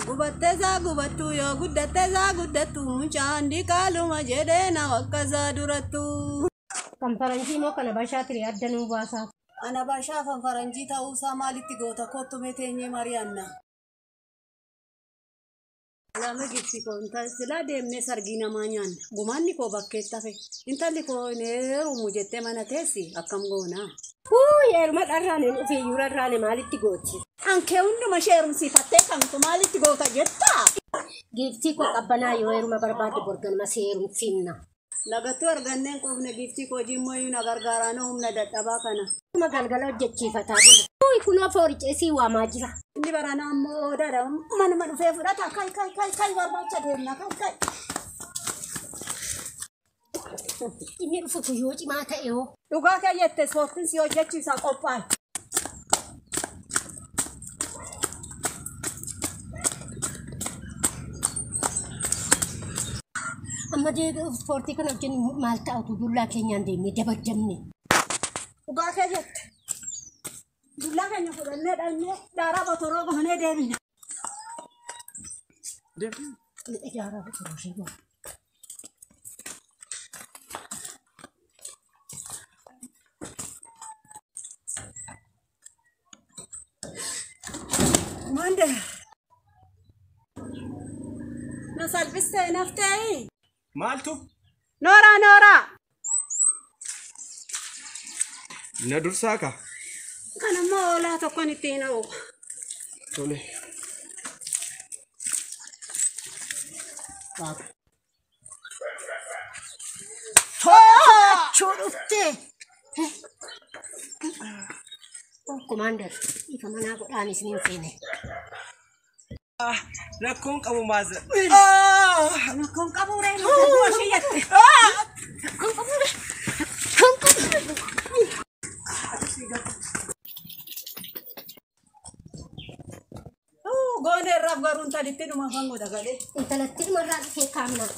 Gubateza gubatu yo guddateza guddatu mucandi kaluma jedhe na wakaza duratu Kamfaranji mo kana bashatri addanu basa ana basha fanfaranji ta usa maliti gota kotto metenye marianna lama gifti ko inta sila demne sargina manyan gumanni ko bakketta fe intalli ko ne rumu jette mana tesi akkam gona yeruma darrane fi yurarrane maliti goti anke undu masherum sifatte kan ko maliti gota jetta gifti ko qabbana yo yeruma barbade borgan maserum finna lagatu argannen ko ne gifti ko jimmo yuna gargarano umna dadaba kana magalgalo jechi fatabul kuno forice si wa majira ndi barana mo dada man fe furata kai warbacha denna kai ini futu yoji mata eo duga ka yette sotin si ojechi sa qopai amma je forti kana jeni malta auto dulla kenya ndemi dabajamne duga ka yette dulla kenya fudanne danne dara batoro gone demina dara batoro shego mande na salviste naftai Maltu? Nora! Na dursaka? Kana mo la to kanitina o. Tole. Chorutte. Commander, ika mana godani sinin fene. Rakkoon qabu maazir. Rakkoon qabu reen du'a shiyyatti. Rakkoon qabu reen. Goone irraaf garuun talitti dhuma fango dagalee. Intalatti marraa dhufee kaamnaa.